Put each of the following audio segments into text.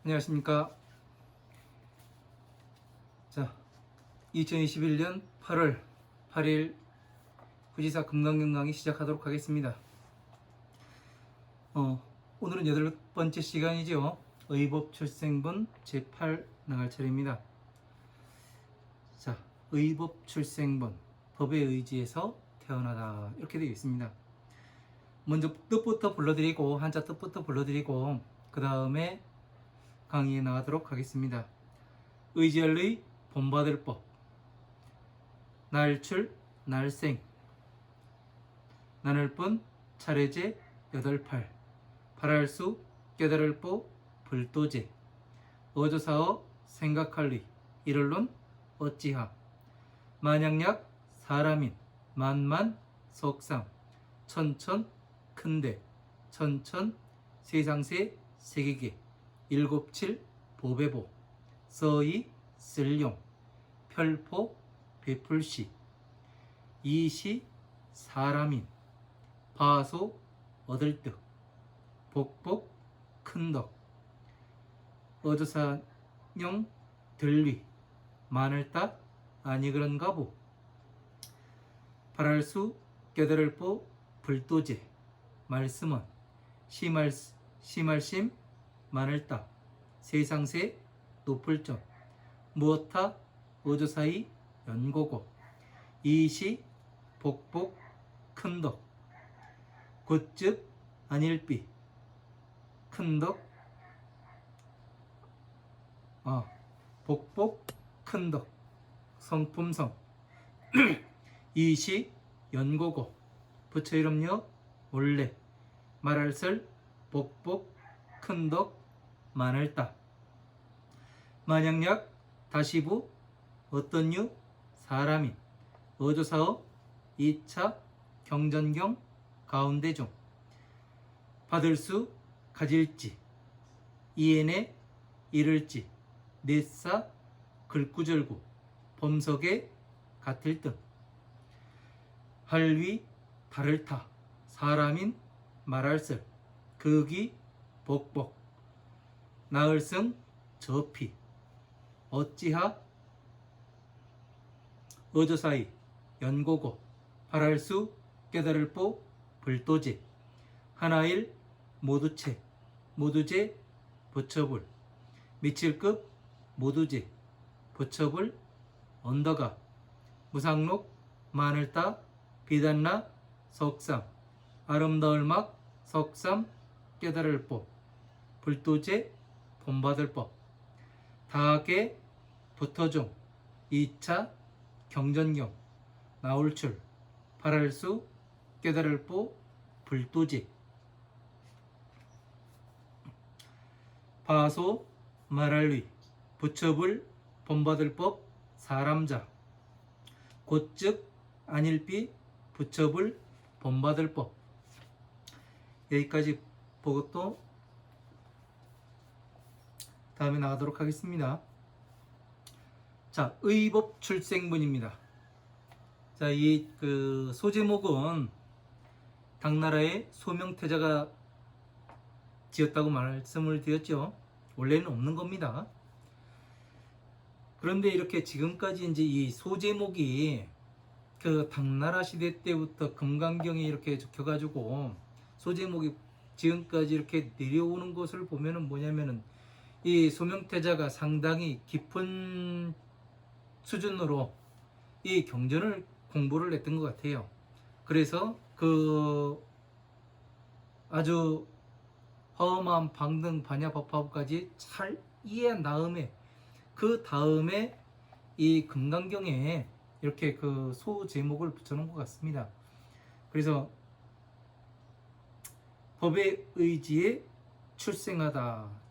안녕하십니까. 자, 2021년 8월 8일 후지사 금강경 강의 시작하도록 하겠습니다. 오늘은 8번째 시간이죠. 의법 출생본 제8 나갈 차례입니다. 자, 의법 출생본, 법의 의지에서 태어나다, 이렇게 되어 있습니다. 먼저 뜻부터 불러드리고, 한자 뜻부터 불러드리고, 그 다음에 강의에 나가도록 하겠습니다. 의지할의 본받을 법, 날출, 날생, 나눌뿐, 차례제, 여덟팔, 발할수, 깨달을보, 불도제, 어조사어, 생각할의, 이를론, 어찌하, 만약약, 사람인, 만만, 석상, 천천, 큰대, 천천, 세상세, 세계계, 일곱칠, 보배보, 서이, 쓸용, 별포, 베풀시, 이시, 사람인, 바소, 얻을득, 복복, 큰덕, 어조사용, 들위, 마늘따, 아니그런가보, 발할수, 깨달을보, 불도제, 말씀은, 심할심, 마늘따, 세상세, 높을점, 무엇타, 어조사이, 연고고, 이시, 복복, 큰덕, 곧즉, 안일비, 큰덕, 복복, 큰덕, 성품성, 이시, 연고고, 부처 이름여, 원래, 말할설, 복복, 큰덕, 마늘따, 만약약, 다시부, 어떤유, 사람인, 어조사어, 2차, 경전경, 가운데중, 받을수, 가질지, 이에네, 이를지, 넷사, 글구절구, 범석에, 같을 등, 할위, 다를타, 사람인, 말할설, 극이, 복복, 나을승, 저피, 어찌하, 어조사이, 연고고, 발할수, 깨달을보, 불도제, 하나일, 모두체, 모두제, 부처불, 미칠급, 모두제, 부처불, 언더가, 무상록, 마늘따, 비단나, 석삼, 아름다울막, 석삼, 깨달을법, 불도제, 본받을법, 다하게, 부터종, 2차, 경전경, 나올출, 발할수, 깨달을보, 불도제, 바소, 말할위, 부처불, 본받을법, 사람자, 곧즉, 안일비, 부처불, 본받을법. 여기까지 보고 또 다음에 나가도록 하겠습니다. 자, 의법 출생본입니다. 자, 이 소제목은 당나라의 소명태자가 지었다고 말씀을 드렸죠. 원래는 없는 겁니다. 그런데 이렇게 지금까지 이제 이 소제목이 그 당나라 시대 때부터 금강경에 이렇게 적혀가지고 소제목이 지금까지 이렇게 내려오는 것을 보면은 뭐냐면은 이 소명태자가 상당히 깊은 수준으로 이 경전을 공부를 했던 것 같아요. 그래서 그 아주 허엄한 방등 반야법화까지 잘 이해한 다음에 그 다음에 이 금강경에 이렇게 그 소제목을 붙여놓은 것 같습니다. 그래서 법의 의지에 출생하다.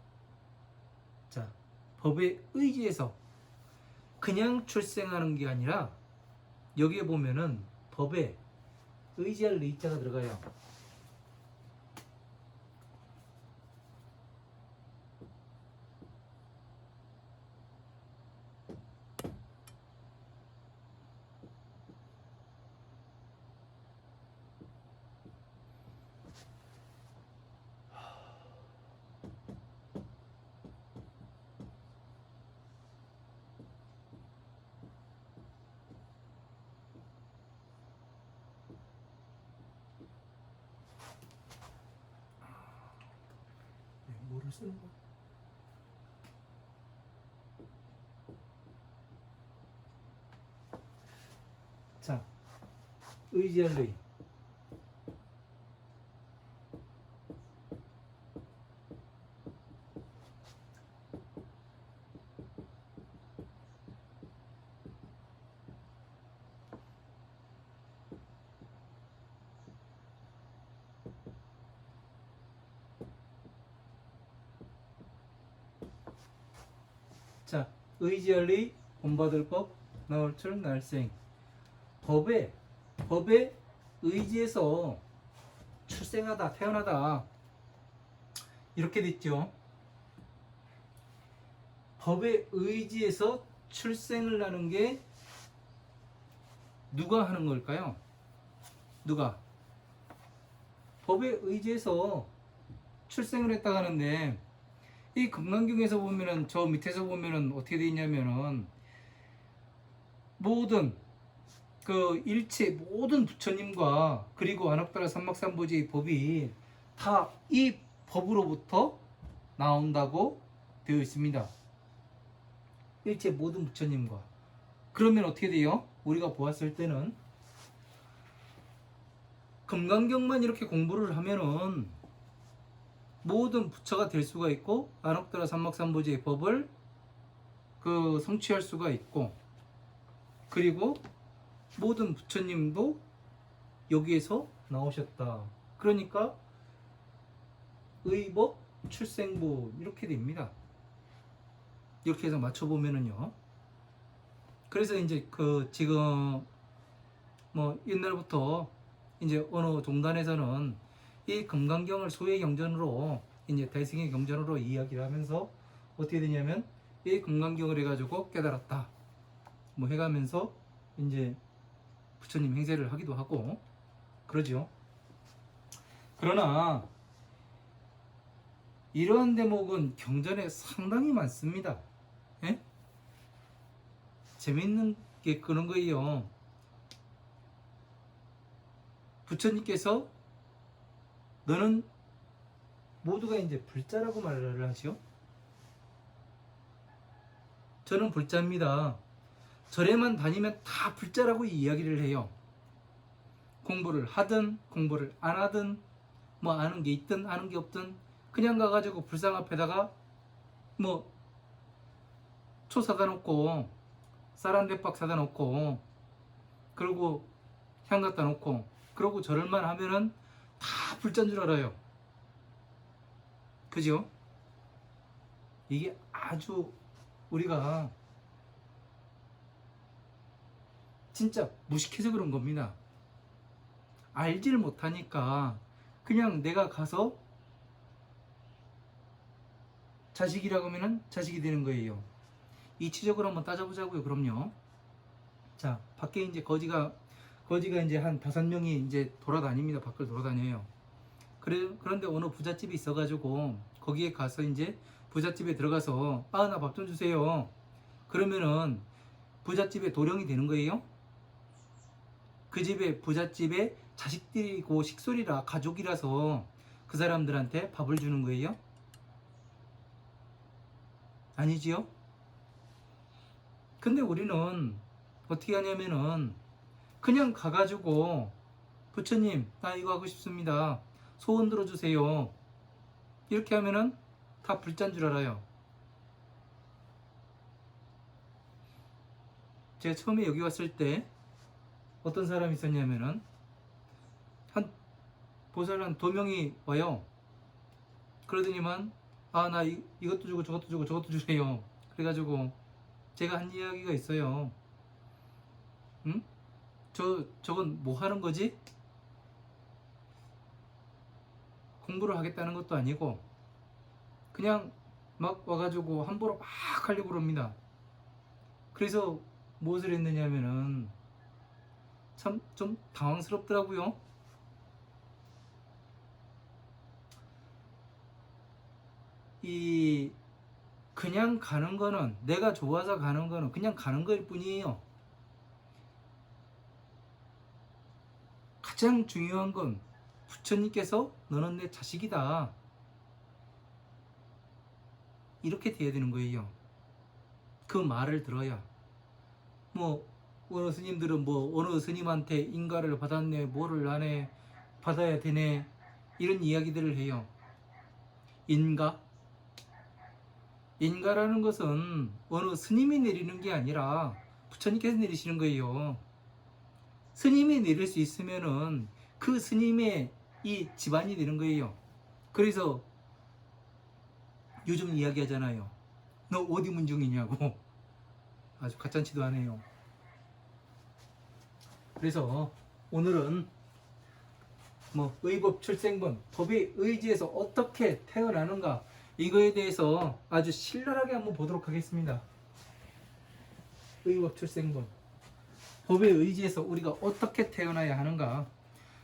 자, 법의 의지에서 그냥 출생하는 게 아니라 여기에 보면은 법에 의지할 의자가 들어가요. 뭘 쓰는 거야? 자, 의지할 의. 자, 의지할 의, 본받을 법, 나올 줄 날생. 법에 의지해서 출생하다, 태어나다 이렇게 됐죠. 법에 의지해서 출생을 하는 게 누가 하는 걸까요? 누가? 법에 의지해서 출생을 했다고 하는데 이 금강경에서 보면은 저 밑에서 보면은 어떻게 돼 있냐면은 모든 그 일체 모든 부처님과 그리고 안옥다라 삼막삼보지의 법이 다 이 법으로부터 나온다고 되어 있습니다. 일체 모든 부처님과. 그러면 어떻게 돼요? 우리가 보았을 때는 금강경만 이렇게 공부를 하면은 모든 부처가 될 수가 있고 안옥다라 삼막삼보지의 법을 그 성취할 수가 있고 그리고 모든 부처님도 여기에서 나오셨다. 그러니까 의법 출생부 이렇게 됩니다. 이렇게 해서 맞춰보면은요. 그래서 이제 그 지금 뭐 옛날부터 이제 어느 종단에서는 이 금강경을 소의 경전으로 이제 대승의 경전으로 이야기를 하면서 어떻게 되냐면 이 금강경을 해가지고 깨달았다. 뭐 해가면서 이제 부처님 행세를 하기도 하고 그러죠. 그러나 이러한 대목은 경전에 상당히 많습니다. 예? 재밌는 게 그런 거예요. 부처님께서 너는 모두가 이제 불자라고 말을 하시오. 저는 불자입니다. 절에만 다니면 다 불자라고 이야기를 해요. 공부를 하든 공부를 안 하든 뭐 아는 게 있든 아는 게 없든 그냥 가가지고 불상 앞에다가 뭐 초 사다 놓고 쌀 한 대박 사다 놓고 그리고 향 갖다 놓고 그러고 절을만 하면은 다 불자인 줄 알아요. 그죠? 이게 아주 우리가 진짜 무식해서 그런 겁니다. 알지를 못하니까 그냥 내가 가서 자식이라고 하면은 자식이 되는 거예요. 이치적으로 한번 따져보자고요. 그럼요. 자, 밖에 이제 거지가 이제 한 5명이 이제 돌아다닙니다. 밖을 돌아다녀요. 그런데 어느 부잣집이 있어가지고 거기에 가서 이제 부잣집에 들어가서 아, 나 밥 좀 주세요. 그러면은 부잣집의 도령이 되는 거예요. 그 집에 부잣집에 자식들이고 식솔이라 가족이라서 그 사람들한테 밥을 주는 거예요? 아니지요? 근데 우리는 어떻게 하냐면은 그냥 가가지고 부처님 나 이거 하고 싶습니다. 소원 들어주세요. 이렇게 하면은 다 불자인 줄 알아요. 제가 처음에 여기 왔을 때 어떤 사람이 있었냐면은 한 보살 한 2명이 와요. 그러더니만 아 나 이것도 주고 저것도 주고 저것도 주세요. 그래가지고 제가 한 이야기가 있어요. 응? 저건 뭐 하는 거지? 공부를 하겠다는 것도 아니고 그냥 막 와가지고 함부로 막 하려고 그럽니다. 그래서 무엇을 했느냐면은 참 좀 당황스럽더라고요. 이 그냥 가는 거는 내가 좋아서 가는 거는 그냥 가는 거일 뿐이에요. 가장 중요한 건 부처님께서 너는 내 자식이다. 이렇게 돼야 되는 거예요. 그 말을 들어야. 뭐 어느 스님들은 뭐 어느 스님한테 인가를 받았네, 뭐를 안해, 받아야 되네, 이런 이야기들을 해요. 인가? 인가라는 것은 어느 스님이 내리는 게 아니라 부처님께서 내리시는 거예요. 스님이 내릴 수 있으면은 그 스님의 이 집안이 되는 거예요. 그래서 요즘 이야기하잖아요. 너 어디 문중이냐고. 아주 가짠치도 않아요. 그래서 오늘은 뭐 의법 출생본, 법의 의지에서 어떻게 태어나는가, 이거에 대해서 아주 신랄하게 한번 보도록 하겠습니다. 의법 출생본, 법의 의지에서 우리가 어떻게 태어나야 하는가.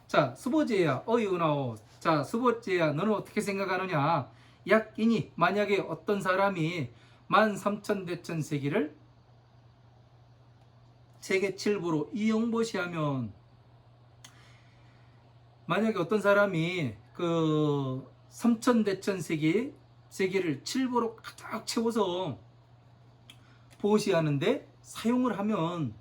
자, 수보제야 어이구나오. 자, 수보제야 너는 어떻게 생각하느냐. 약이니 만약에 어떤 사람이 13,000대천 세기를 세계 7부로 이용보시하면, 만약에 어떤 사람이 그 3,000대천 세계를 7부로 가득 채워서 보시하는데 사용을 하면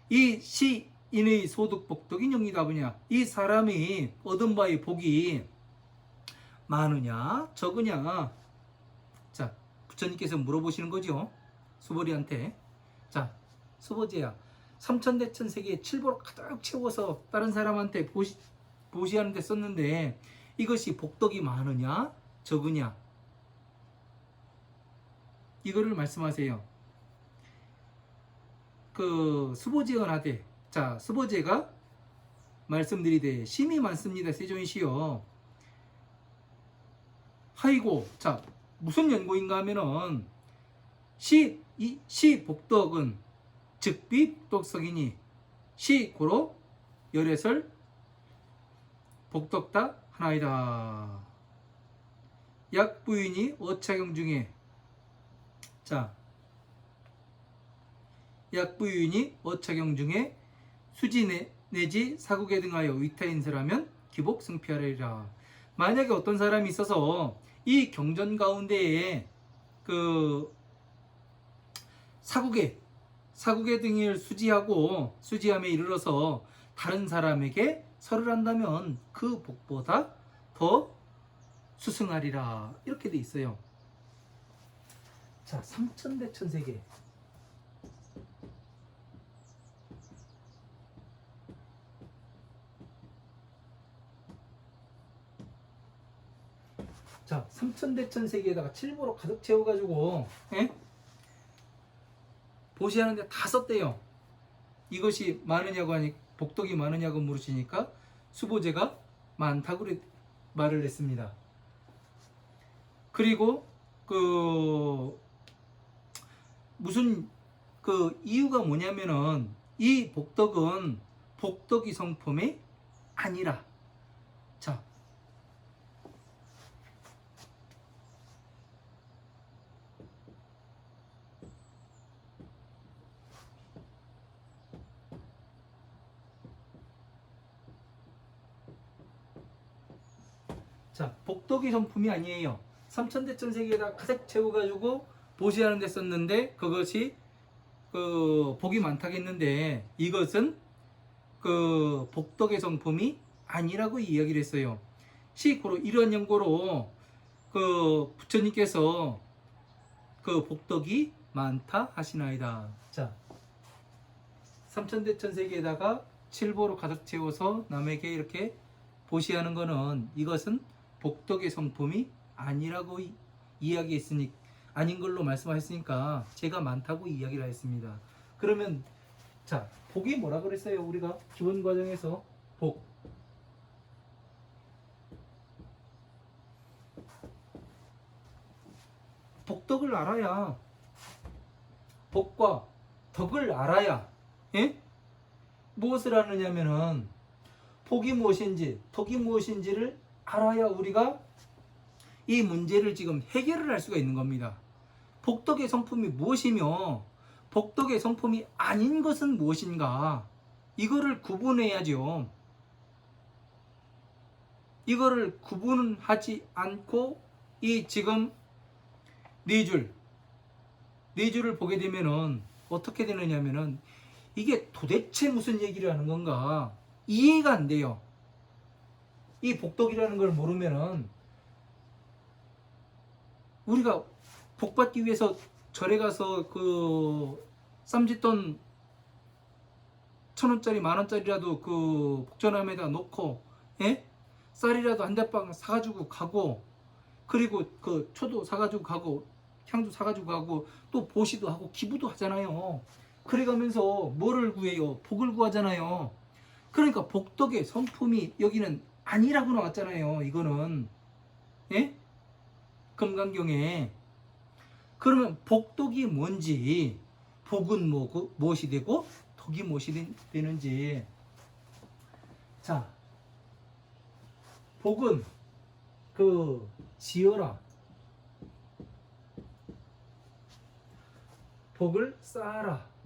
이 시인의 소득 복덕이 영리다보냐. 이 사람이 얻은 바의 복이 많으냐 적으냐. 자, 부처님께서 물어보시는 거죠, 수보리한테. 자, 수보제야 3,000대천 세계에 7부로 가득 채워서 다른 사람한테 보시하는데 썼는데 이것이 복덕이 많으냐 적으냐, 이거를 말씀하세요. 그 수보제가 나대. 자, 수보제가 말씀드리되 심이 많습니다. 세존시요. 하이고, 자, 무슨 연고인가 하면은 시 복덕은 즉비 복덕석이니 시 고로 열애설 복덕다 하나이다. 약부인이 어차경 중에, 자, 약부인이 어차경 중에 수지 내지 사국에 등하여 위타인설하면 기복 승피하리라. 만약에 어떤 사람이 있어서 이 경전 가운데에 그 사국에 등을 수지함에 이르러서 다른 사람에게 설을 한다면 그 복보다 더 수승하리라. 이렇게 돼 있어요. 자, 3,000대천 세계. 자, 3,000대천 세계에다가 7부로 가득 채워가지고 보시하는데 다 썼대요. 이것이 많으냐고 하니, 복덕이 많으냐고 물으시니까 수보제가 많다고 말을 했습니다. 그리고 그 무슨 그 이유가 뭐냐면은 이 복덕은 복덕이 성품이 아니라. 자, 복덕이 성품이 아니에요. 3,000대천 세계에다 가득 채워가지고 보시하는 데 썼는데 그것이 그 복이 많다겠는데 이것은 그 복덕의 성품이 아니라고 이야기를 했어요. 시고로 이러한 연고로 그 부처님께서 그 복덕이 많다 하시나이다. 자, 3,000대천 세계에다가 7보로 가득 채워서 남에게 이렇게 보시하는 거는 이것은 복덕의 성품이 아니라고 이야기했으니, 아닌 걸로 말씀하셨으니까 제가 많다고 이야기를 했습니다. 그러면 자, 복이 뭐라 그랬어요? 우리가 기본 과정에서 복덕을 알아야, 복과 덕을 알아야, 예? 무엇을 아느냐면은 복이 무엇인지 덕이 무엇인지를 알아야 우리가 이 문제를 지금 해결을 할 수가 있는 겁니다. 복덕의 성품이 무엇이며 복덕의 성품이 아닌 것은 무엇인가, 이거를 구분해야죠. 이거를 구분하지 않고 이 지금 네 줄, 네 줄을 보게 되면은 어떻게 되느냐면은 이게 도대체 무슨 얘기를 하는 건가 이해가 안 돼요. 이 복덕이라는 걸 모르면은 우리가 복 받기 위해서 절에 가서 그 쌈짓돈 1,000원짜리 10,000원짜리라도 그 복전함에다 놓고, 예? 쌀이라도 한 대빵 사가지고 가고, 그리고 그 초도 사가지고 가고, 향도 사가지고 가고, 또 보시도 하고 기부도 하잖아요. 그래 가면서 뭐를 구해요? 복을 구하잖아요. 그러니까 복덕의 성품이 여기는 아니라고 나왔잖아요. 이거는, 예? 금강경에. 그러면 복덕이 뭔지, 복은 뭐, 무엇이 되고 덕이 무엇이 되는지. 자, 복은 그 지어라, 복을 쌓아라.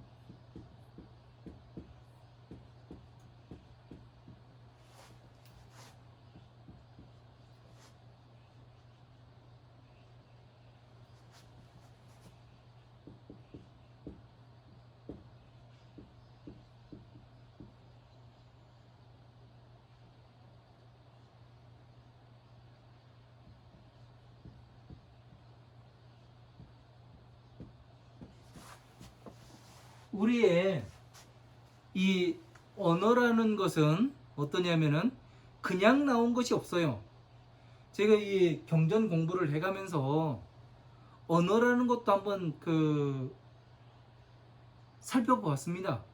우리의 이 언어라는 것은 어떠냐면은 그냥 나온 것이 없어요. 제가 이 경전 공부를 해가면서 언어라는 것도 한번 그 살펴보았습니다.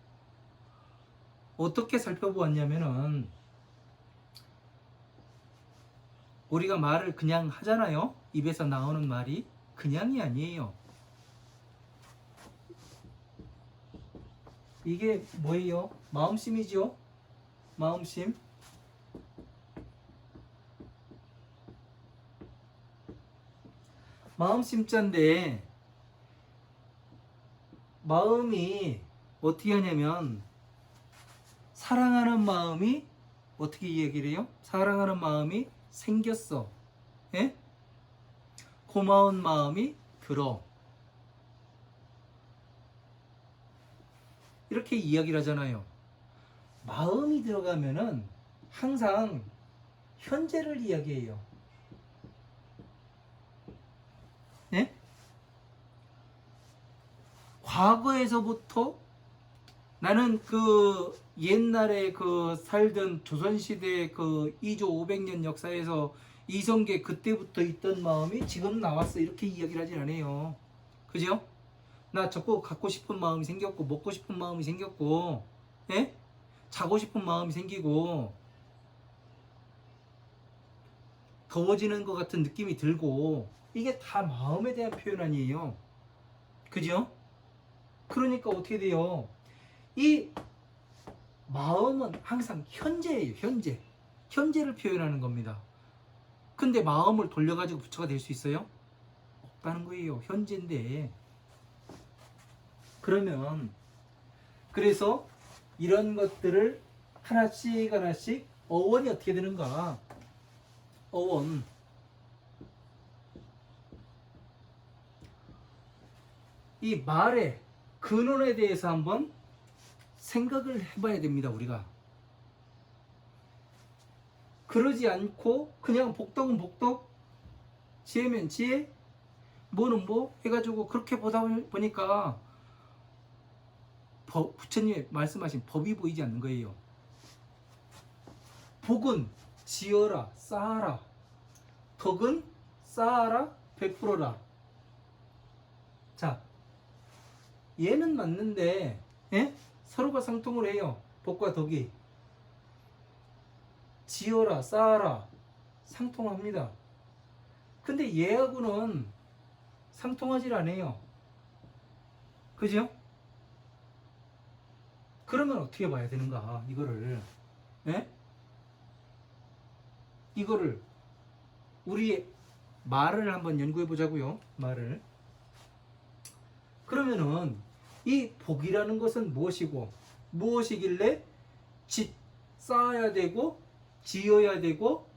어떻게 살펴보았냐면은 우리가 말을 그냥 하잖아요. 입에서 나오는 말이 그냥이 아니에요. 이게 뭐예요? 마음심이죠. 마음심. 마음심자인데 마음이 어떻게 하냐면 사랑하는 마음이 어떻게 이야기를 해요? 사랑하는 마음이 생겼어. 예? 고마운 마음이 들어. 이렇게 이야기를 하잖아요. 마음이 들어가면은 항상 현재를 이야기해요. 예? 과거에서부터 나는 그 옛날에 그 살던 조선시대 그 2조 500년 역사에서 이성계 그때부터 있던 마음이 지금 나왔어. 이렇게 이야기를 하진 않아요. 그죠? 나 저거 갖고 싶은 마음이 생겼고, 먹고 싶은 마음이 생겼고, 예? 자고 싶은 마음이 생기고, 더워지는 것 같은 느낌이 들고, 이게 다 마음에 대한 표현 아니에요. 그죠? 그러니까 어떻게 돼요? 이 마음은 항상 현재예요. 현재. 현재를 표현하는 겁니다. 근데 마음을 돌려가지고 부처가 될 수 있어요? 없다는 거예요. 현재인데. 그러면 그래서 이런 것들을 하나씩 하나씩 어원이 어떻게 되는가? 어원. 이 말의 근원에 대해서 한번 생각을 해봐야 됩니다. 우리가. 그러지 않고 그냥 복덕은 복덕, 지혜면 지혜, 뭐는 뭐 해가지고 그렇게 보다 보니까 부처님이 말씀하신 법이 보이지 않는 거예요. 복은 지어라, 쌓아라. 덕은 쌓아라, 베풀어라. 자, 얘는 맞는데, 예? 서로가 상통을 해요. 복과 덕이. 지어라, 쌓아라. 상통합니다. 근데 얘하고는 상통하지 않아요. 그죠? 그러면 어떻게 봐야 되는가? 이거를. 예? 이거를 우리 말을 한번 연구해 보자고요. 말을. 그러면은 이 복이라는 것은 무엇이고 무엇이길래 쌓아야 되고 지어야 되고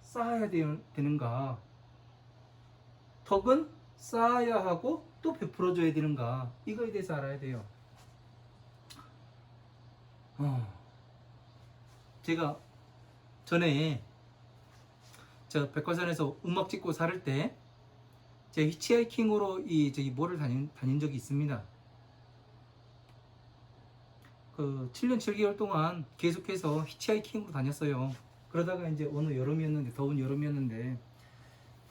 쌓아야 되는가? 덕은 쌓아야 하고 또 베풀어 줘야 되는가, 이거에 대해서 알아야 돼요. 제가 전에 저 백화산에서 음악 찍고 살을 때 제가 히치하이킹으로 이 저기 뭐를 다닌 적이 있습니다. 그 7년 7개월 동안 계속해서 히치하이킹으로 다녔어요. 그러다가 이제 어느 여름이었는데, 더운 여름이었는데,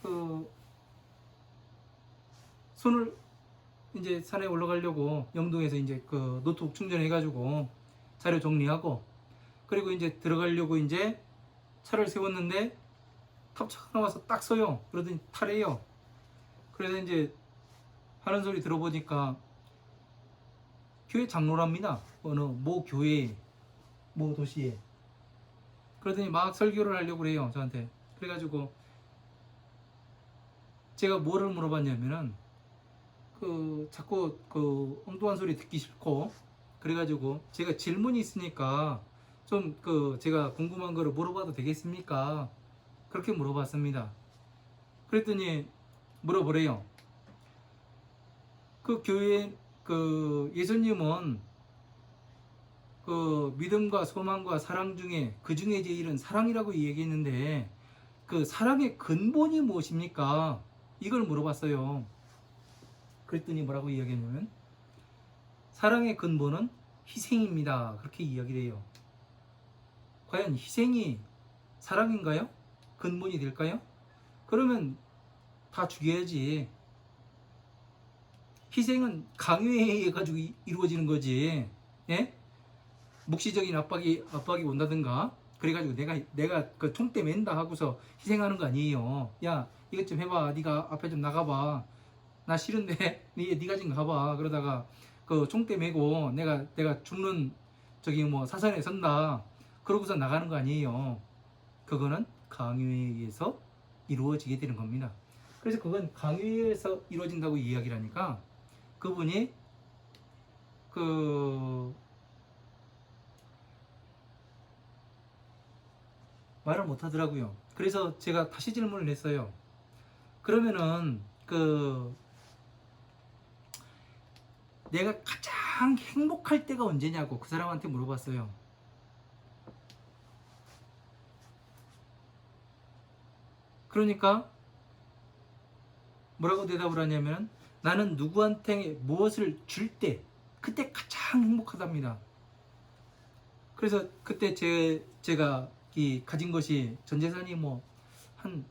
그 손을 이제 산에 올라가려고 영동에서 이제 그 노트북 충전해가지고 자료 정리하고, 그리고 이제 들어가려고 이제 차를 세웠는데 탑차가 나와서 딱 서요. 그러더니 타래요. 그래서 이제 하는 소리 들어보니까 교회 장로랍니다. 어느 모 교회, 모 도시에. 그러더니 막 설교를 하려고 그래요, 저한테. 그래가지고 제가 뭐를 물어봤냐면은, 그 자꾸 그 엉뚱한 소리 듣기 싫고, 그래가지고 제가 질문이 있으니까 좀 그 제가 궁금한 거를 물어봐도 되겠습니까? 그렇게 물어봤습니다. 그랬더니 물어보래요. 그 교회 그 예수님은 그 믿음과 소망과 사랑 중에 그 중에 제일은 사랑이라고 얘기했는데, 그 사랑의 근본이 무엇입니까? 이걸 물어봤어요. 그랬더니 뭐라고 이야기했냐면, 사랑의 근본은 희생입니다. 그렇게 이야기를 해요. 과연 희생이 사랑인가요? 근본이 될까요? 그러면 다 죽여야지. 희생은 강요해 가지고 이루어지는 거지. 예? 묵시적인 압박이 온다든가, 그래가지고 내가 그 총대 맨다 하고서 희생하는 거 아니에요. 야, 이것 좀 해봐. 네가 앞에 좀 나가봐. 나 싫은데 네가 좀 가봐. 그러다가 그 총대 메고 내가 죽는 저기 뭐 사선에 선다. 그러고서 나가는 거 아니에요. 그거는 강요에 의해서 이루어지게 되는 겁니다. 그래서 그건 강요에 의해서 이루어진다고 이야기를 하니까 그분이 그 말을 못 하더라고요. 그래서 제가 다시 질문을 했어요. 그러면은 그 내가 가장 행복할 때가 언제냐고 그 사람한테 물어봤어요. 그러니까 뭐라고 대답을 하냐면, 나는 누구한테 무엇을 줄 때 그때 가장 행복하답니다. 그래서 그때 제가 이 가진 것이 전 재산이 뭐 한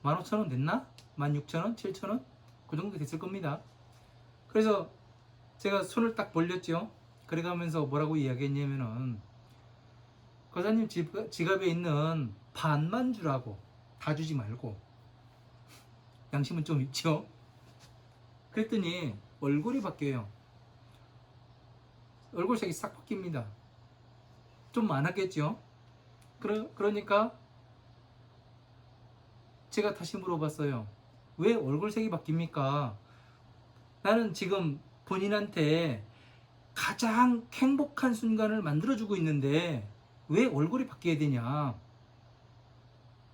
15,000원 됐나? 16,000원? 7,000원? 그 정도 됐을 겁니다. 그래서 제가 손을 딱 벌렸죠. 그래가면서 뭐라고 이야기했냐면은, 거사님 지갑에 있는 반만 주라고, 다 주지 말고. 양심은 좀 있죠. 그랬더니 얼굴이 바뀌어요. 얼굴색이 싹 바뀝니다. 좀 많았겠죠. 그러니까 제가 다시 물어봤어요. 왜 얼굴색이 바뀝니까? 나는 지금 본인한테 가장 행복한 순간을 만들어주고 있는데 왜 얼굴이 바뀌어야 되냐?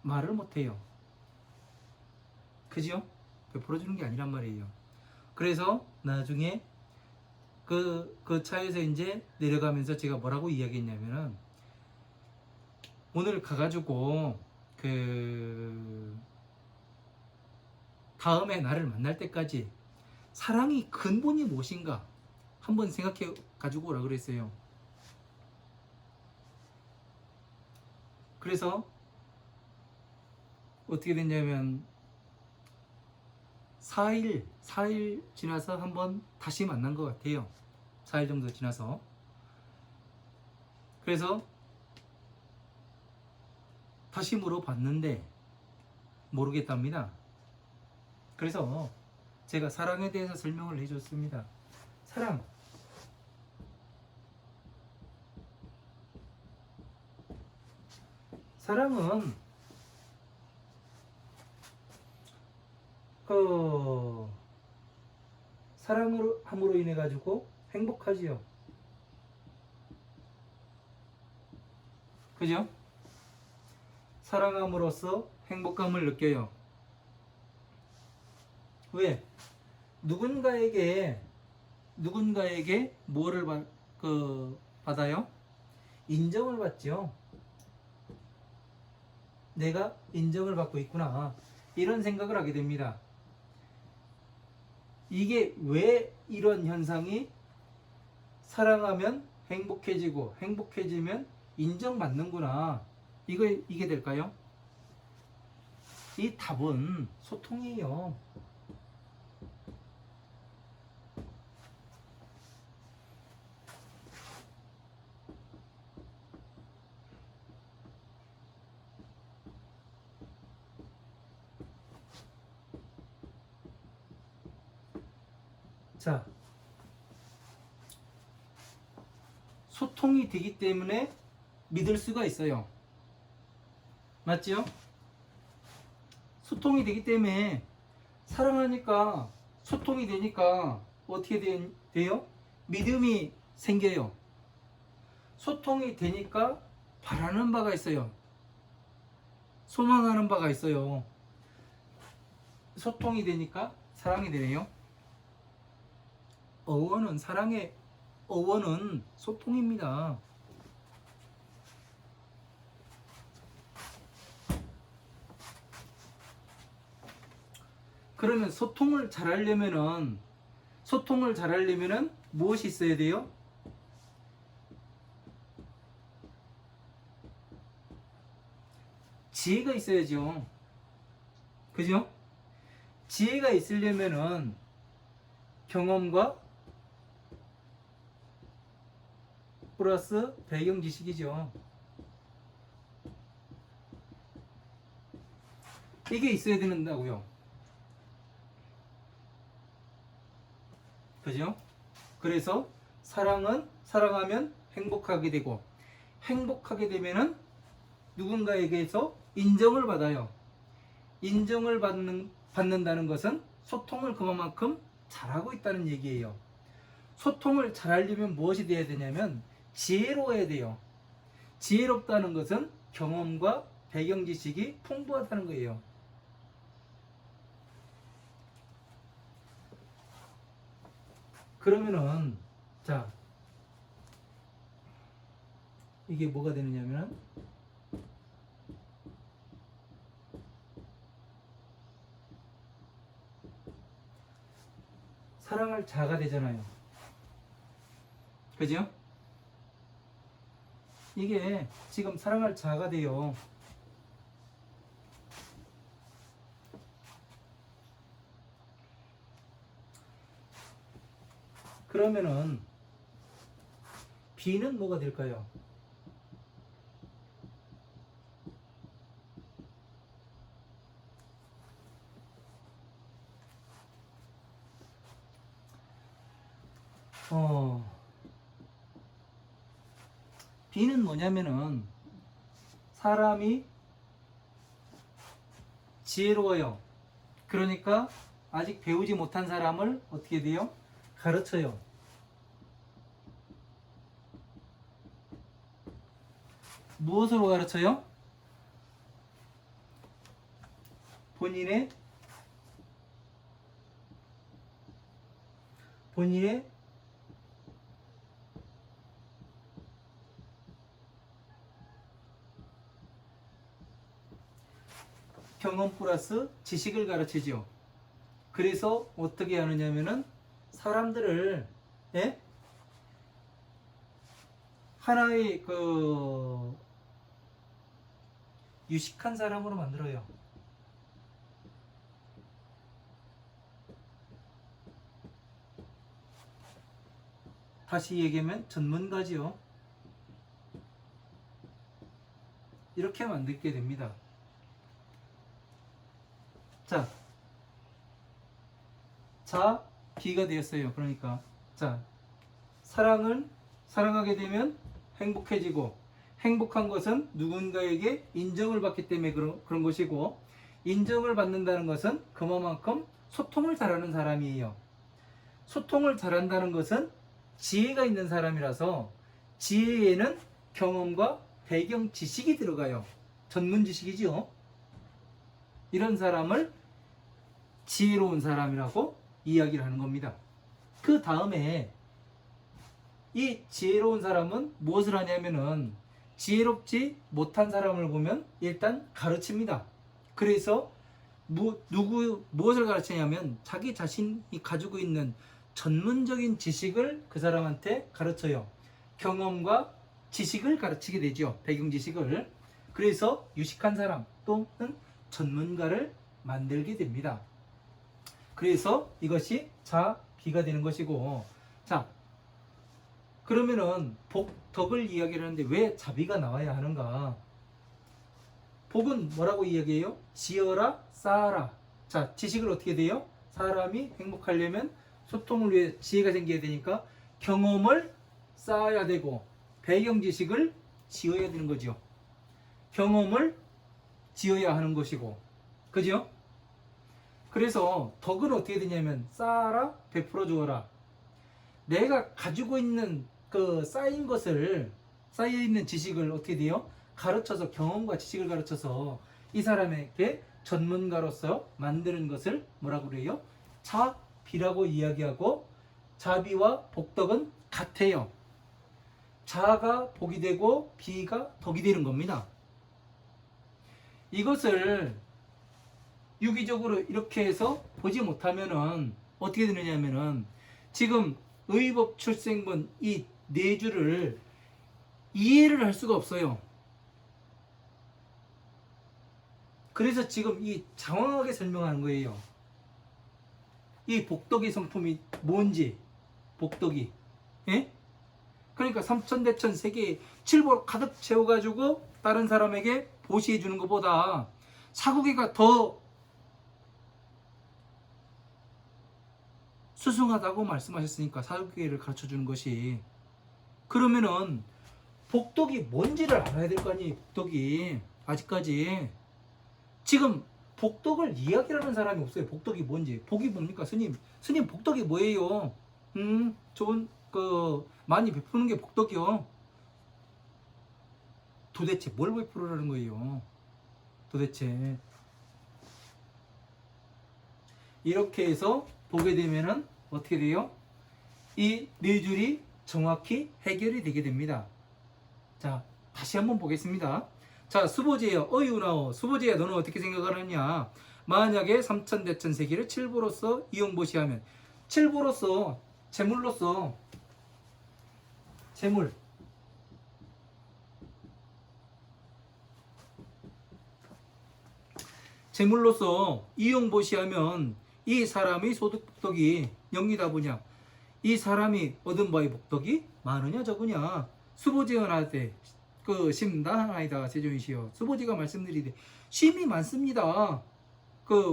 말을 못해요. 그죠? 베풀어주는 게 아니란 말이에요. 그래서 나중에 그 차에서 이제 내려가면서 제가 뭐라고 이야기했냐면은, 오늘 가가지고 그 다음에 나를 만날 때까지 사랑이 근본이 무엇인가 한번 생각해 가지고 오라 그랬어요. 그래서 어떻게 됐냐면 4일 지나서 한번 다시 만난 것 같아요. 4일 정도 지나서. 그래서 다시 물어봤는데 모르겠답니다. 그래서 제가 사랑에 대해서 설명을 해줬습니다. 사랑은 그 사랑을 함으로 인해 가지고 행복하지요. 그죠? 사랑함으로써 행복감을 느껴요. 왜? 누군가에게 뭐를 받아요? 인정을 받죠. 내가 인정을 받고 있구나. 이런 생각을 하게 됩니다. 이게 왜 이런 현상이 사랑하면 행복해지고 행복해지면 인정받는구나. 이게 될까요? 이 답은 소통이에요. 자, 소통이 되기 때문에 믿을 수가 있어요. 맞죠? 소통이 되기 때문에 사랑하니까 소통이 되니까 어떻게 돼요? 믿음이 생겨요. 소통이 되니까 바라는 바가 있어요. 소망하는 바가 있어요. 소통이 되니까 사랑이 되네요. 사랑의 어원은 소통입니다. 그러면 소통을 잘하려면은 무엇이 있어야 돼요? 지혜가 있어야죠. 그죠? 지혜가 있으려면은 경험과 플러스 배경 지식이죠. 이게 있어야 된다고요. 그죠? 그래서 사랑하면 행복하게 되고, 행복하게 되면은 누군가에게서 인정을 받아요. 인정을 받는다는 것은 소통을 그만큼 잘하고 있다는 얘기예요. 소통을 잘하려면 무엇이 돼야 되냐면 지혜로워야 돼요. 지혜롭다는 것은 경험과 배경 지식이 풍부하다는 거예요. 그러면은 자, 이게 뭐가 되느냐면 사랑할 자가 되잖아요. 그죠? 이게 지금 사랑할 자가 돼요. 그러면은 B는 뭐가 될까요? B는 뭐냐면은 사람이 지혜로워요. 그러니까 아직 배우지 못한 사람을 어떻게 돼요? 가르쳐요. 무엇으로 가르쳐요? 본인의 경험 플러스 지식을 가르치죠. 그래서 어떻게 하느냐면은 사람들을 하나의 유식한 사람으로 만들어요. 다시 얘기하면 전문가지요. 이렇게 만들게 됩니다. 자, B가 되었어요. 그러니까 자, 사랑하게 되면 행복해지고, 행복한 것은 누군가에게 인정을 받기 때문에 그런 것이고, 인정을 받는다는 것은 그만큼 소통을 잘하는 사람이에요. 소통을 잘한다는 것은 지혜가 있는 사람이라서 지혜에는 경험과 배경 지식이 들어가요. 전문 지식이죠. 이런 사람을 지혜로운 사람이라고 이야기를 하는 겁니다. 그 다음에 이 지혜로운 사람은 무엇을 하냐면은 지혜롭지 못한 사람을 보면 일단 가르칩니다. 그래서 무엇을 가르치냐면 자기 자신이 가지고 있는 전문적인 지식을 그 사람한테 가르쳐요. 경험과 지식을 가르치게 되죠. 배경 지식을. 그래서 유식한 사람 또는 전문가를 만들게 됩니다. 그래서 이것이 자비가 되는 것이고, 자, 그러면은 복덕을 이야기를 하는데 왜 자비가 나와야 하는가? 복은 뭐라고 이야기해요? 지어라, 쌓아라. 자, 지식을 어떻게 돼요? 사람이 행복하려면 소통을 위해 지혜가 생겨야 되니까 경험을 쌓아야 되고 배경 지식을 지어야 되는 거죠. 경험을 지어야 하는 것이고, 그죠? 그래서 덕은 어떻게 되냐면 쌓아라, 베풀어 주어라. 내가 가지고 있는 그 쌓인 것을, 쌓여 있는 지식을 어떻게 돼요? 가르쳐서, 경험과 지식을 가르쳐서 이 사람에게 전문가로서 만드는 것을 뭐라고 그래요? 자비라고 이야기하고, 자비와 복덕은 같아요. 자가 복이 되고 비가 덕이 되는 겁니다. 이것을 유기적으로 이렇게 해서 보지 못하면은 어떻게 되느냐면은 지금 의법 출생본 이 네 줄을 이해를 할 수가 없어요. 그래서 지금 이 장황하게 설명하는 거예요. 이 복덕의 성품이 뭔지, 복덕이. 예? 그러니까 삼천대천 세계에 칠보로 가득 채워가지고 다른 사람에게 보시해 주는 것보다 사고개가 더 수승하다고 말씀하셨으니까 사고개를 가르쳐 주는 것이, 그러면은 복덕이 뭔지를 알아야 될 거 아니에요. 복덕이 아직까지 지금 복덕을 이야기를 하는 사람이 없어요. 복덕이 뭔지. 복이 뭡니까? 스님 복덕이 뭐예요? 좋은 많이 베푸는 게 복덕이요. 도대체 뭘 베풀으라는 거예요? 도대체 이렇게 해서 보게 되면은 어떻게 돼요? 이 네 줄이 정확히 해결이 되게 됩니다. 자, 다시 한번 보겠습니다. 자, 수보제여 어이우나오. 수보제야, 너는 어떻게 생각하느냐? 만약에 삼천대천세기를 칠보로서 이용보시하면, 칠보로서 재물로서, 재물, 재물로서 이용보시하면 이 사람의 소득 복덕이 영리다 보냐? 이 사람이 얻은 바의 복덕이 많으냐 적으냐? 수보제언하되 심다 하나이다 세존이시여. 수보제가 말씀드리되 심이 많습니다.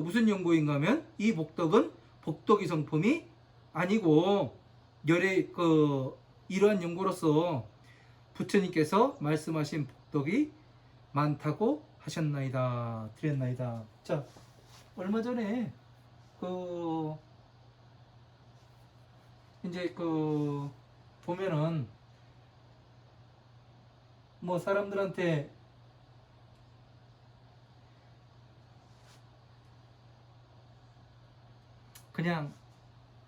무슨 연고인가 하면 이 복덕은 복덕의 성품이 아니고 이러한 연고로서 부처님께서 말씀하신 복덕이 많다고 하셨나이다, 드렸나이다. 자, 얼마 전에 이제 보면은 뭐 사람들한테 그냥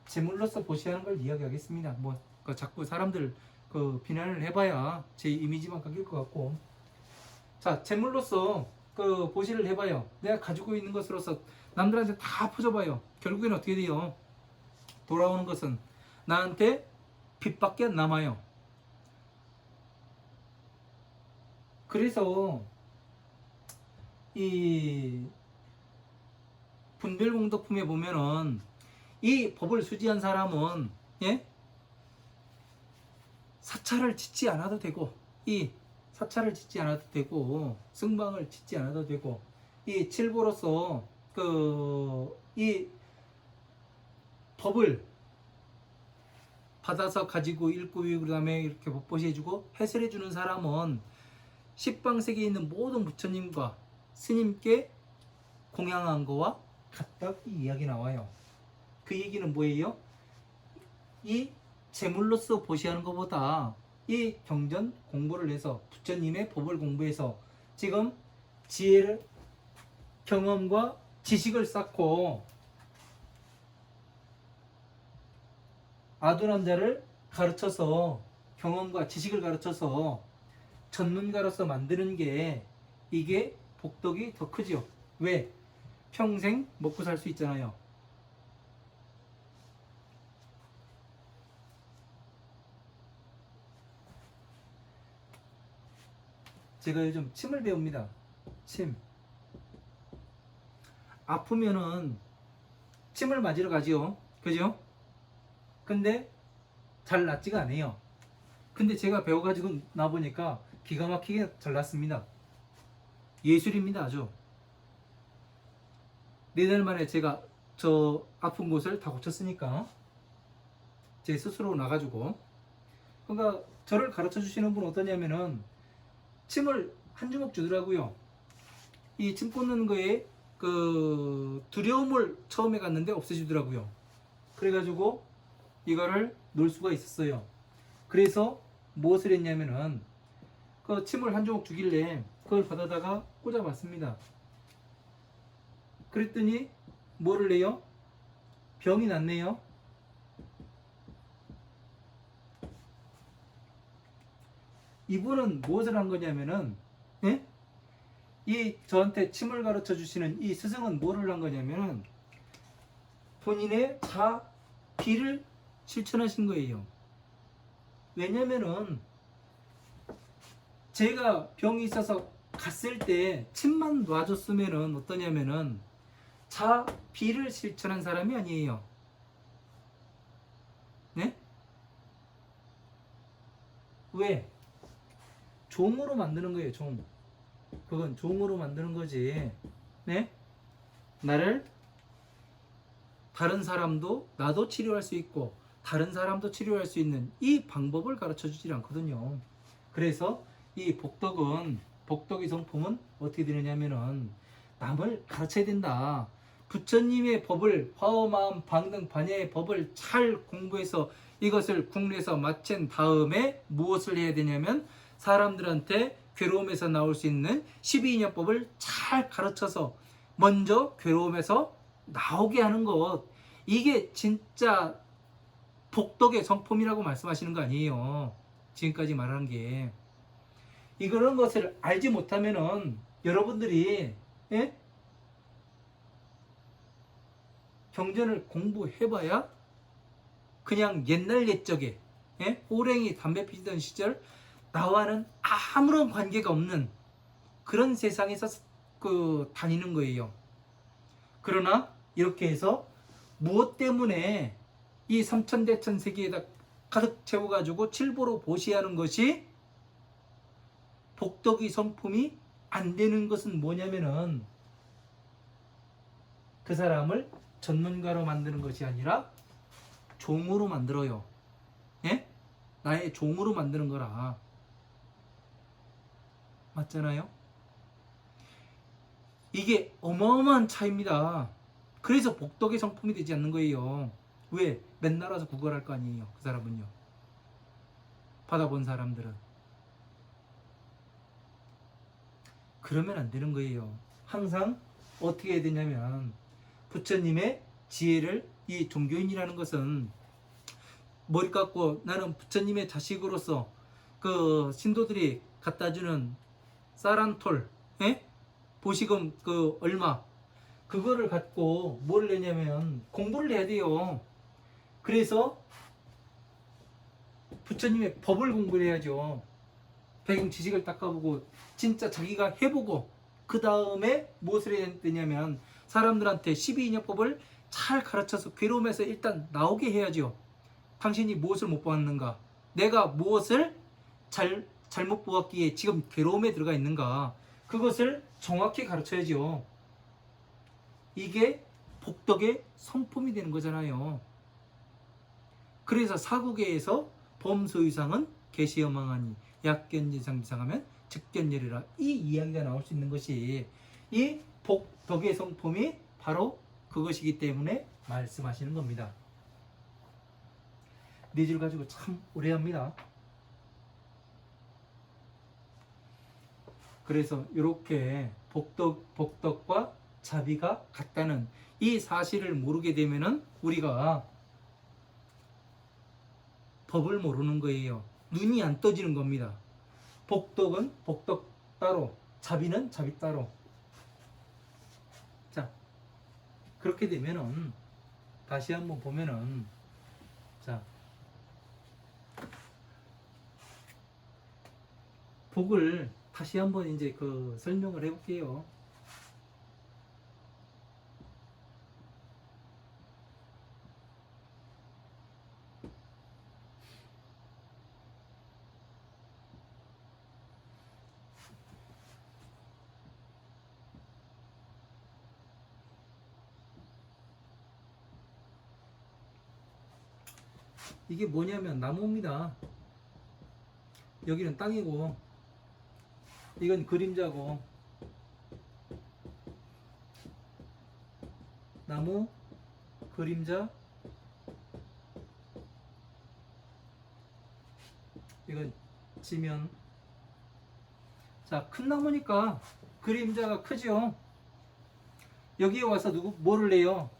재물로서 보시하는 걸 이야기하겠습니다. 뭐 자꾸 사람들 비난을 해봐야 제 이미지만 깎일 것 같고, 자, 재물로서 보시를 해봐요. 내가 가지고 있는 것으로서 남들한테 다 퍼져봐요. 결국에는 어떻게 돼요? 돌아오는 것은 나한테 빚밖에 안 남아요. 그래서 이 분별공덕품에 보면은 이 법을 수지한 사람은 사찰을 짓지 않아도 되고, 사찰을 짓지 않아도 되고, 승방을 짓지 않아도 되고, 이 칠보로서 이 법을 받아서 가지고 읽고 그 다음에 이렇게 법보시 해주고 해설해 주는 사람은 십방세계에 있는 모든 부처님과 스님께 공양한 거와 같다, 이 이야기 나와요. 그 얘기는 뭐예요? 이 재물로서 보시하는 것보다 이 경전 공부를 해서 부처님의 법을 공부해서 지금 지혜를, 경험과 지식을 쌓고 아둔한 자를 가르쳐서 경험과 지식을 가르쳐서 전문가로서 만드는 게 이게 복덕이 더 크죠. 왜? 평생 먹고 살 수 있잖아요. 제가 요즘 침을 배웁니다. 침. 아프면은 침을 맞으러 가지요. 그죠? 근데 잘 낫지가 않아요. 근데 제가 배워가지고 나보니까 기가 막히게 잘 낫습니다. 예술입니다, 아주. 4달 만에 제가 저 아픈 곳을 다 고쳤으니까 제 스스로 나가지고. 그러니까 저를 가르쳐 주시는 분은 어떠냐면은 침을 한 주먹 주더라고요. 이 침 꽂는 거에 그 두려움을 처음에 갔는데 없애주더라고요. 그래가지고 이거를 놓을 수가 있었어요. 그래서 무엇을 했냐면은 그 침을 한 주먹 주길래 그걸 받아다가 꽂아봤습니다. 그랬더니 뭐를 내요? 병이 낫네요. 이분은 무엇을 한 거냐면은, 예? 이 저한테 침을 가르쳐 주시는 이 스승은 뭐를 한 거냐면은 본인의 자비를 실천하신 거예요. 왜냐면은 제가 병이 있어서 갔을 때 침만 놔줬으면은 어떠냐면은 자비를 실천한 사람이 아니에요. 네? 왜? 종으로 만드는 거예요, 종. 그건 종으로 만드는 거지. 네? 나를 다른 사람도 나도 치료할 수 있고 다른 사람도 치료할 수 있는 이 방법을 가르쳐 주지 않거든요. 그래서 이 복덕의 성품은 어떻게 되느냐면은 남을 가르쳐야 된다. 부처님의 법을 화엄마음 방등 반야의 법을 잘 공부해서 이것을 국내에서 마친 다음에 무엇을 해야 되냐면 사람들한테 괴로움에서 나올 수 있는 12인연법을 잘 가르쳐서 먼저 괴로움에서 나오게 하는 것, 이게 진짜 복덕의 성품이라고 말씀하시는 거 아니에요. 지금까지 말한 게. 이런 것을 알지 못하면은 여러분들이, 예? 경전을 공부해봐야 그냥 옛날 옛적에, 예? 호랭이 담배 피던 시절 나와는 아무런 관계가 없는 그런 세상에서 다니는 거예요. 그러나 이렇게 해서 무엇 때문에 이 삼천대천 세계에다 가득 채워가지고 칠보로 보시하는 것이 복덕의 성품이 안 되는 것은 뭐냐면은 그 사람을 전문가로 만드는 것이 아니라 종으로 만들어요. 예? 나의 종으로 만드는 거라. 맞잖아요? 이게 어마어마한 차이입니다. 그래서 복덕의 성품이 되지 않는 거예요. 왜? 맨날 와서 구걸할 거 아니에요. 그 사람은요. 받아본 사람들은. 그러면 안 되는 거예요. 항상 어떻게 해야 되냐면 부처님의 지혜를, 이 종교인이라는 것은 머리 깎고 나는 부처님의 자식으로서 그 신도들이 갖다주는 쌀한톨, 예? 보시금 그 얼마, 그거를 갖고 뭘 내냐면 공부를 해야 돼요. 그래서 부처님의 법을 공부를 해야죠. 배경 지식을 닦아보고 진짜 자기가 해보고 그 다음에 무엇을 해야 되냐면 사람들한테 12인연법을 잘 가르쳐서 괴로움에서 일단 나오게 해야죠. 당신이 무엇을 못 보았는가? 내가 무엇을 잘못 보았기에 지금 괴로움에 들어가 있는가? 그것을 정확히 가르쳐야죠. 이게 복덕의 성품이 되는 거잖아요. 그래서 사구계에서 범소유상은 개시여망하니 약견예상 비상하면 즉견예리라, 이 이야기가 나올 수 있는 것이 이 복덕의 성품이 바로 그것이기 때문에 말씀하시는 겁니다. 네 줄 가지고 참 오래 합니다. 그래서 이렇게 복덕과 자비가 같다는 이 사실을 모르게 되면은 우리가 법을 모르는 거예요. 눈이 안 떠지는 겁니다. 복덕은 복덕 따로, 자비는 자비 따로. 자, 그렇게 되면은 다시 한번 보면은, 자, 복을 다시 한번 이제 그 설명을 해볼게요. 이게 뭐냐면 나무입니다. 여기는 땅이고, 이건 그림자고, 나무, 그림자, 이건 지면. 자, 큰 나무니까 그림자가 크죠. 여기에 와서 뭐를 내요?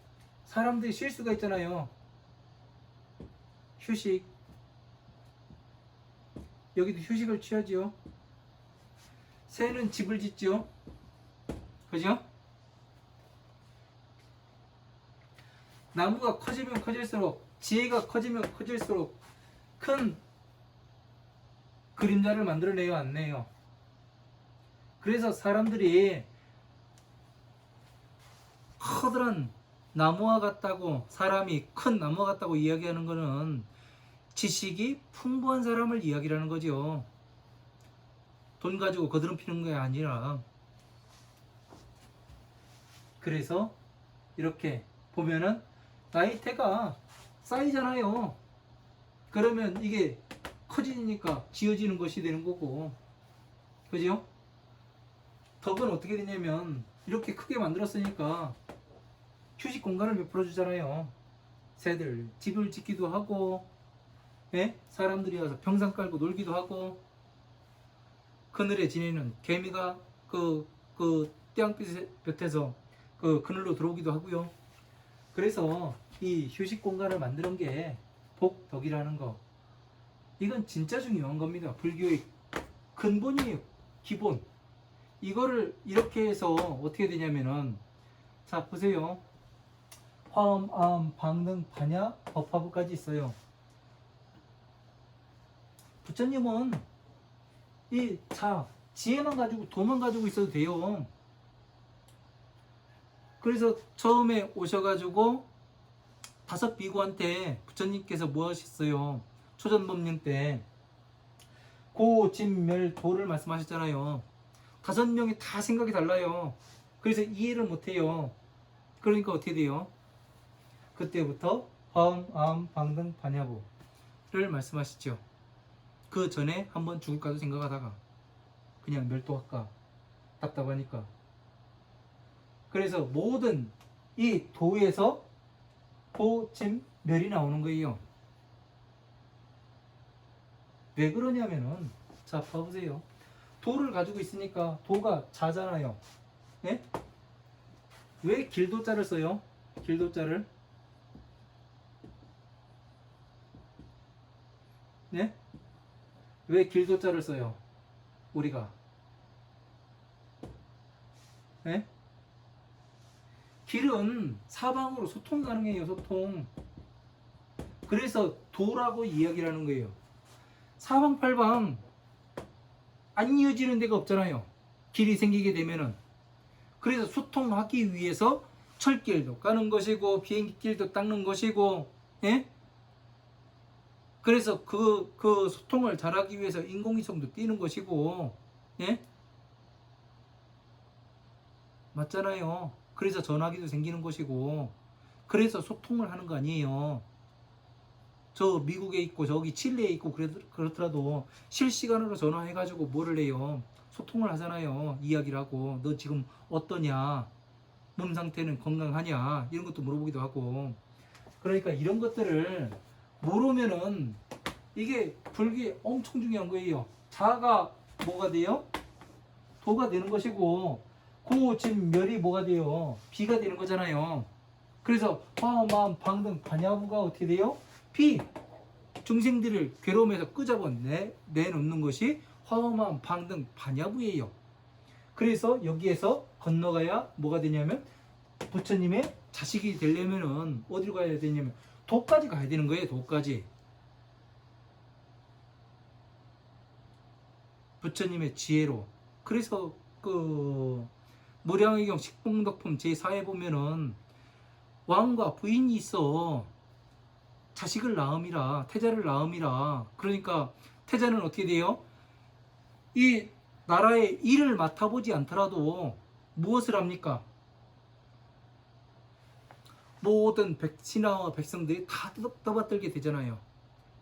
사람들이 쉴 수가 있잖아요. 휴식. 여기도 휴식을 취하지요. 새는 집을 짓죠. 그죠? 나무가 커지면 커질수록, 지혜가 커지면 커질수록 큰 그림자를 만들어내요, 안 내요? 그래서 사람들이 커다란 나무와 같다고, 사람이 큰 나무와 같다고 이야기하는 것은 지식이 풍부한 사람을 이야기하는 거죠. 돈 가지고 거드름 피는 게 아니라. 그래서 이렇게 보면은 나이테가 쌓이잖아요. 그러면 이게 커지니까 지어지는 것이 되는 거고, 그죠? 덕은 어떻게 되냐면 이렇게 크게 만들었으니까 휴식 공간을 베풀어 주잖아요. 새들 집을 짓기도 하고, 예? 사람들이 와서 평상 깔고 놀기도 하고, 그늘에 지내는 개미가 그 떼양볕에서 그 그늘로 들어오기도 하고요. 그래서 이 휴식 공간을 만드는 게 복덕이라는 거, 이건 진짜 중요한 겁니다. 불교의 근본이에요. 기본. 이거를 이렇게 해서 어떻게 되냐면은, 자 보세요. 화엄, 아음, 방등, 반야, 법화부까지 있어요. 부처님은 이 지혜만 가지고, 도만 가지고 있어도 돼요. 그래서 처음에 오셔가지고 5 비구한테 부처님께서 뭐 하셨어요? 초전법령 때 고진멸도를 말씀하셨잖아요. 5명이 다 생각이 달라요. 그래서 이해를 못해요. 그러니까 어떻게 돼요? 그때부터 화엄, 아음, 방등, 반야부를 말씀하시죠. 그 전에 한번 죽을까도 생각하다가 그냥 멸도할까 답답하니까. 그래서 모든 이 도에서 고, 진, 멸이 나오는 거예요. 왜 그러냐면은, 자 봐보세요. 도를 가지고 있으니까 도가 자잖아요. 네? 왜 길도자를 써요? 길도자를. 네? 왜 길도자를 써요? 우리가. 네? 길은 사방으로 소통 가능해요. 소통. 그래서 도라고 이야기를 하는 거예요. 사방팔방 안 이어지는 데가 없잖아요. 길이 생기게 되면은. 그래서 소통하기 위해서 철길도 까는 것이고, 비행기길도 닦는 것이고, 예? 그래서 그 소통을 잘하기 위해서 인공위성도 띄는 것이고, 예? 맞잖아요. 그래서 전화기도 생기는 것이고, 그래서 소통을 하는 거 아니에요. 저 미국에 있고 저기 칠레에 있고 그렇더라도 실시간으로 전화해가지고 뭐를 해요? 소통을 하잖아요. 이야기를 하고, 너 지금 어떠냐, 몸 상태는 건강하냐, 이런 것도 물어보기도 하고. 그러니까 이런 것들을 모르면은 이게 불교에 엄청 중요한 거예요. 자가 뭐가 돼요? 도가 되는 것이고, 고, 진, 멸이 뭐가 돼요? 비가 되는 거잖아요. 그래서 화엄, 아음, 방등, 반야부가 어떻게 돼요? 비. 중생들을 괴로움에서 끄잡아 내놓는 것이 화엄함, 방등, 반야부예요. 그래서 여기에서 건너가야 뭐가 되냐면 부처님의 자식이 되려면은 어디로 가야 되냐면 도까지 가야 되는 거예요. 도까지. 부처님의 지혜로. 그래서 그 무량의경 식봉덕품 제4에 보면은 왕과 부인이 있어. 자식을 낳음이라, 태자를 낳음이라. 그러니까 태자는 어떻게 돼요? 이 나라의 일을 맡아보지 않더라도 무엇을 합니까? 모든 신하와 백성들이 다 떠받들게 되잖아요.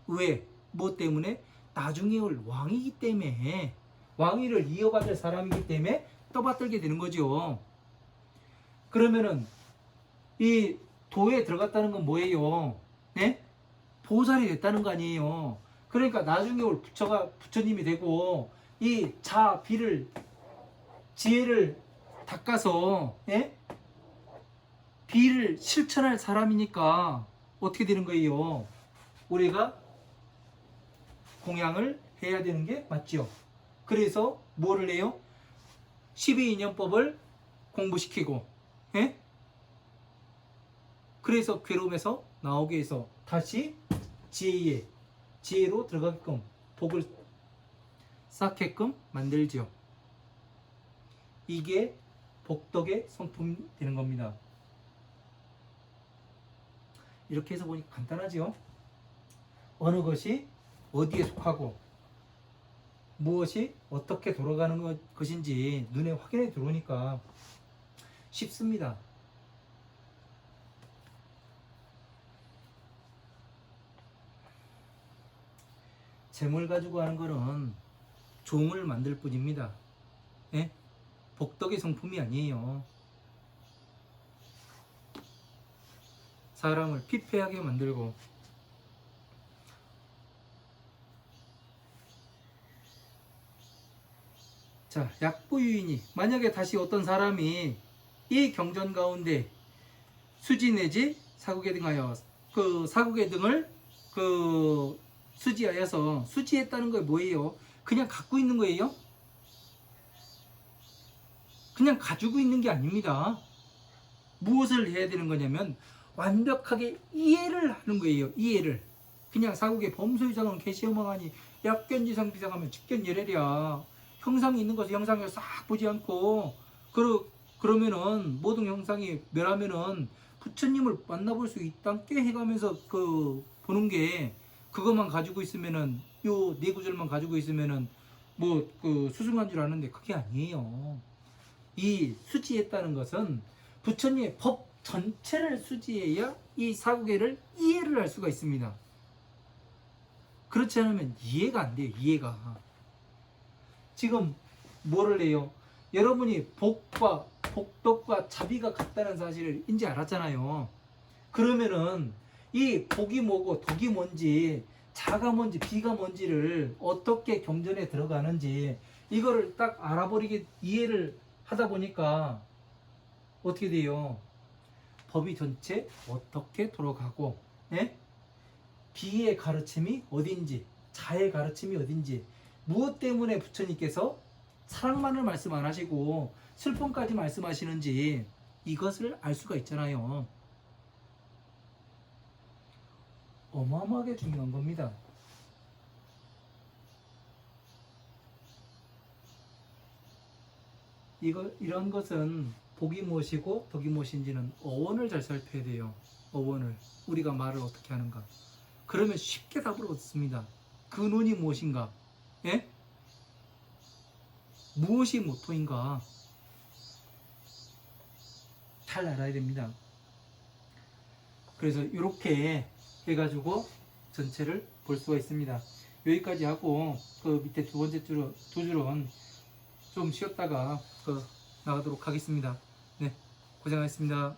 왜? 뭐 때문에? 나중에 올 왕이기 때문에, 왕위를 이어받을 사람이기 때문에 떠받들게 되는 거죠. 그러면은 이 도에 들어갔다는 건 뭐예요? 네? 보살이 됐다는 거 아니에요. 그러니까 나중에 올 부처님이 되고 이 비를 지혜를 닦아서, 예? 비를 실천할 사람이니까 어떻게 되는 거예요? 우리가 공양을 해야 되는 게 맞죠. 그래서 뭐를 해요? 12인연법을 공부시키고, 예? 그래서 괴로움에서 나오게 해서 다시 지혜로 들어가게끔 복을 쌓게끔 만들죠. 이게 복덕의 성품이 되는 겁니다. 이렇게 해서 보니까 간단하죠. 어느 것이 어디에 속하고 무엇이 어떻게 돌아가는 것인지 눈에 확연히 들어오니까 쉽습니다. 재물 가지고 하는 거는 종을 만들 뿐입니다. 예? 복덕의 성품이 아니에요. 사람을 피폐하게 만들고, 자, 약부유인이 만약에 다시 어떤 사람이 이 경전 가운데 수지 내지 사국에 등하여 그 사국의 등을 그 수지하여서, 수지했다는 거 뭐예요? 그냥 갖고 있는 거예요? 그냥 가지고 있는 게 아닙니다. 무엇을 해야 되는 거냐면 완벽하게 이해를 하는 거예요. 이해를. 그냥 사국의 범소유상은 개시험하니 약견지상 비상하면 직견예래랴. 형상이 있는 것을 형상을 싹 보지 않고 그러면은 모든 형상이 멸하면은 부처님을 만나볼 수 있다께 해가면서 그 보는 게, 그것만 가지고 있으면은 요 네 구절만 가지고 있으면은 뭐 그 수승한 줄 아는데 그게 아니에요. 이 수지했다는 것은 부처님의 법 전체를 수지해야 이 사구계를 이해를 할 수가 있습니다. 그렇지 않으면 이해가 안 돼요. 이해가. 지금 뭐를 해요? 여러분이 복덕과 자비가 같다는 사실을 이제 알았잖아요. 그러면은 이 복이 뭐고 덕이 뭔지, 자가 뭔지 비가 뭔지를 어떻게 경전에 들어가는지 이거를 딱 알아버리게 이해를 하다 보니까 어떻게 돼요? 법이 전체 어떻게 돌아가고, 예? 비의 가르침이 어딘지, 자의 가르침이 어딘지, 무엇 때문에 부처님께서 사랑만을 말씀 안 하시고 슬픔까지 말씀하시는지 이것을 알 수가 있잖아요. 어마어마하게 중요한 겁니다. 이런 것은 복이 무엇이고 덕이 무엇인지는 어원을 잘 살펴야 돼요. 어원을. 우리가 말을 어떻게 하는가. 그러면 쉽게 답을 얻습니다. 근원이 무엇인가? 예? 무엇이 모토인가? 잘 알아야 됩니다. 그래서 이렇게 해가지고 전체를 볼 수가 있습니다. 여기까지 하고 그 밑에 두 줄은 좀 쉬었다가 나가도록 하겠습니다. 네, 고생하셨습니다.